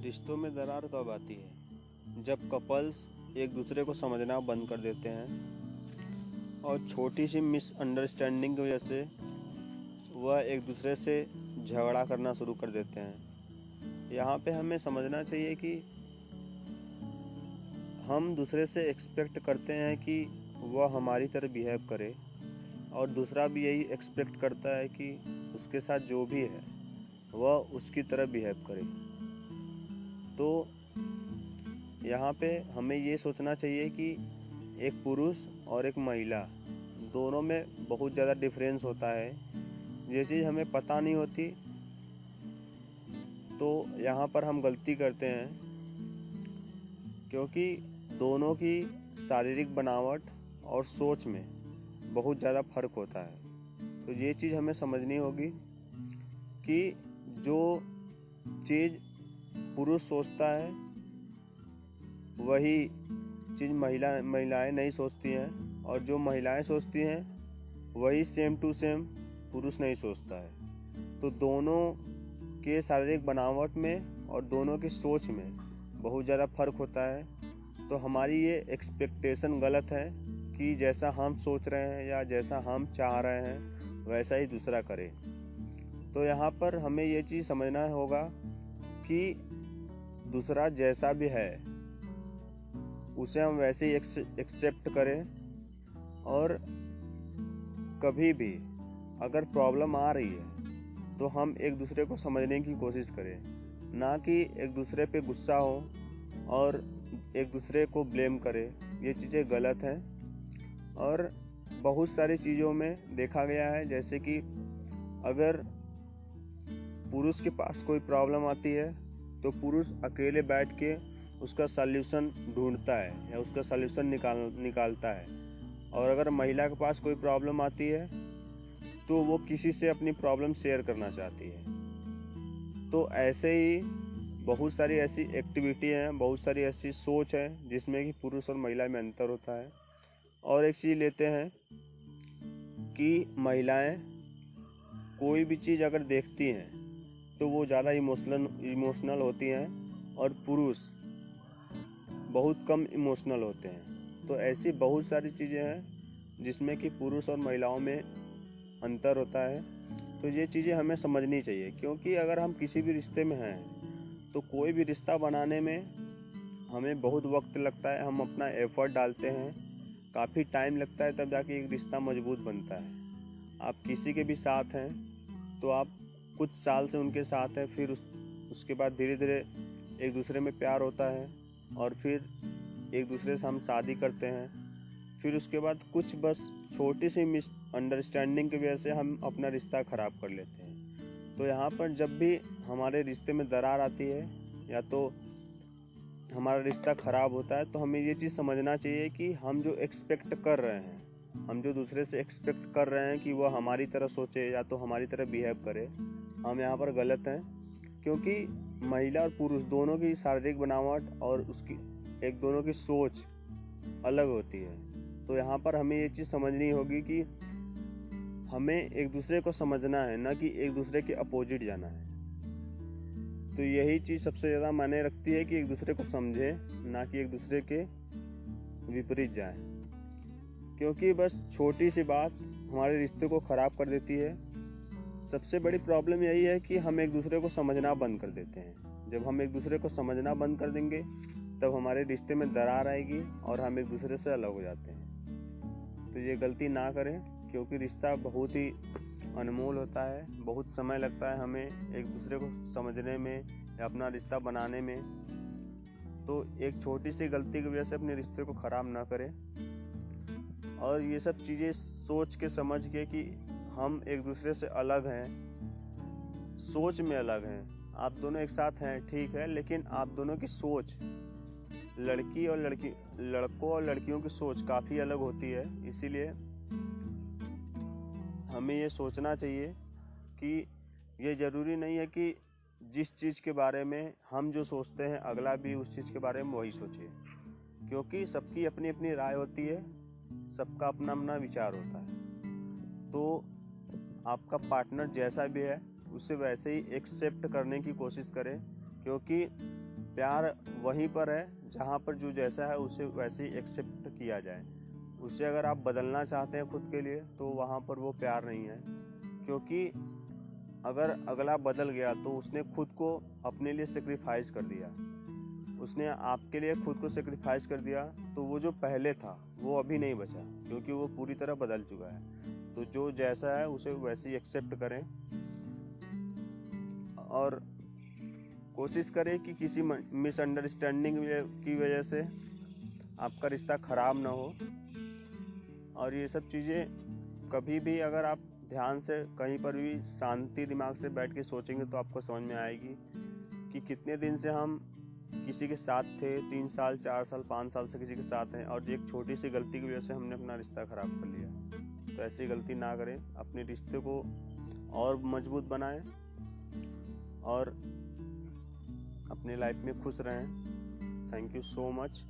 रिश्तों में दरार कब आती है? जब कपल्स एक दूसरे को समझना बंद कर देते हैं और छोटी सी मिसअंडरस्टैंडिंग की वजह से वह एक दूसरे से झगड़ा करना शुरू कर देते हैं। यहाँ पे हमें समझना चाहिए कि हम दूसरे से एक्सपेक्ट करते हैं कि वह हमारी तरह बिहेव करे और दूसरा भी यही एक्सपेक्ट करता है कि उसके साथ जो भी है वह उसकी तरह बिहेव करे। तो यहाँ पे हमें ये सोचना चाहिए कि एक पुरुष और एक महिला दोनों में बहुत ज़्यादा डिफरेंस होता है। ये चीज़ हमें पता नहीं होती तो यहाँ पर हम गलती करते हैं, क्योंकि दोनों की शारीरिक बनावट और सोच में बहुत ज़्यादा फर्क होता है। तो ये चीज़ हमें समझनी होगी कि जो चीज़ पुरुष सोचता है वही चीज़ महिलाएं नहीं सोचती हैं, और जो महिलाएं सोचती हैं वही सेम टू सेम पुरुष नहीं सोचता है। तो दोनों के शारीरिक बनावट में और दोनों की सोच में बहुत ज़्यादा फर्क होता है। तो हमारी ये एक्सपेक्टेशन गलत है कि जैसा हम सोच रहे हैं या जैसा हम चाह रहे हैं वैसा ही दूसरा करे। तो यहाँ पर हमें ये चीज़ समझना होगा कि दूसरा जैसा भी है उसे हम वैसे ही एक्सेप्ट करें, और कभी भी अगर प्रॉब्लम आ रही है तो हम एक दूसरे को समझने की कोशिश करें, ना कि एक दूसरे पे गुस्सा हो और एक दूसरे को ब्लेम करें। ये चीज़ें गलत हैं। और बहुत सारी चीज़ों में देखा गया है, जैसे कि अगर पुरुष के पास कोई प्रॉब्लम आती है तो पुरुष अकेले बैठ के उसका सॉल्यूशन ढूंढता है या उसका सॉल्यूशन निकालता है, और अगर महिला के पास कोई प्रॉब्लम आती है तो वो किसी से अपनी प्रॉब्लम शेयर करना चाहती है। तो ऐसे ही बहुत सारी ऐसी एक्टिविटी हैं, बहुत सारी ऐसी सोच है जिसमें कि पुरुष और महिला में अंतर होता है। और एक चीज़ लेते हैं कि महिलाएं कोई भी चीज़ अगर देखती हैं तो वो ज़्यादा इमोशनल होती हैं और पुरुष बहुत कम इमोशनल होते हैं। तो ऐसी बहुत सारी चीज़ें हैं जिसमें कि पुरुष और महिलाओं में अंतर होता है। तो ये चीज़ें हमें समझनी चाहिए, क्योंकि अगर हम किसी भी रिश्ते में हैं तो कोई भी रिश्ता बनाने में हमें बहुत वक्त लगता है, हम अपना एफर्ट डालते हैं, काफ़ी टाइम लगता है, तब जाके एक रिश्ता मजबूत बनता है। आप किसी के भी साथ हैं तो आप कुछ साल से उनके साथ हैं, फिर उसके बाद धीरे धीरे एक दूसरे में प्यार होता है और फिर एक दूसरे से हम शादी करते हैं। फिर उसके बाद कुछ बस छोटी सी मिसअंडरस्टैंडिंग की वजह से हम अपना रिश्ता खराब कर लेते हैं। तो यहाँ पर जब भी हमारे रिश्ते में दरार आती है या तो हमारा रिश्ता खराब होता है, तो हमें ये चीज़ समझना चाहिए कि हम जो एक्सपेक्ट कर रहे हैं, हम जो दूसरे से एक्सपेक्ट कर रहे हैं कि वह हमारी तरह सोचे या तो हमारी तरह बिहेव करे, हम यहाँ पर गलत हैं। क्योंकि महिला और पुरुष दोनों की शारीरिक बनावट और उसकी दोनों की सोच अलग होती है। तो यहाँ पर हमें ये चीज़ समझनी होगी कि हमें एक दूसरे को समझना है, ना कि एक दूसरे के अपोजिट जाना है। तो यही चीज़ सबसे ज़्यादा मायने रखती है कि एक दूसरे को समझे, ना कि एक दूसरे के विपरीत जाए। क्योंकि बस छोटी सी बात हमारे रिश्ते को ख़राब कर देती है। सबसे बड़ी प्रॉब्लम यही है कि हम एक दूसरे को समझना बंद कर देते हैं। जब हम एक दूसरे को समझना बंद कर देंगे तब हमारे रिश्ते में दरार आएगी और हम एक दूसरे से अलग हो जाते हैं। तो ये गलती ना करें, क्योंकि रिश्ता बहुत ही अनमोल होता है। बहुत समय लगता है हमें एक दूसरे को समझने में या अपना रिश्ता बनाने में। तो एक छोटी सी गलती की वजह से अपने रिश्ते को ख़राब ना करें। और ये सब चीज़ें सोच के समझ के कि हम एक दूसरे से अलग हैं, सोच में अलग हैं। आप दोनों एक साथ हैं ठीक है, लेकिन आप दोनों की सोच, लड़कों और लड़कियों की सोच काफ़ी अलग होती है। इसीलिए हमें ये सोचना चाहिए कि ये ज़रूरी नहीं है कि जिस चीज़ के बारे में हम जो सोचते हैं अगला भी उस चीज़ के बारे में वही सोचे, क्योंकि सबकी अपनी अपनी राय होती है, सबका अपना अपना विचार होता है। तो आपका पार्टनर जैसा भी है उसे वैसे ही एक्सेप्ट करने की कोशिश करें, क्योंकि प्यार वहीं पर है जहाँ पर जो जैसा है उसे वैसे ही एक्सेप्ट किया जाए। उससे अगर आप बदलना चाहते हैं खुद के लिए तो वहाँ पर वो प्यार नहीं है, क्योंकि अगर अगला बदल गया तो उसने खुद को अपने लिए सेक्रीफाइस कर दिया, उसने आपके लिए खुद को सेक्रीफाइस कर दिया, तो वो जो पहले था वो अभी नहीं बचा, क्योंकि वो पूरी तरह बदल चुका है। तो जो जैसा है उसे वैसे ही एक्सेप्ट करें और कोशिश करें कि किसी मिसअंडरस्टैंडिंग की वजह से आपका रिश्ता खराब ना हो। और ये सब चीज़ें कभी भी अगर आप ध्यान से कहीं पर भी शांति दिमाग से बैठ के सोचेंगे तो आपको समझ में आएगी कि कितने दिन से हम किसी के साथ थे, 3 साल 4 साल 5 साल से किसी के साथ हैं, और एक छोटी सी गलती की वजह से हमने अपना रिश्ता खराब कर लिया। तो ऐसी गलती ना करें, अपने रिश्ते को और मजबूत बनाएं और अपनी लाइफ में खुश रहें। Thank you so much.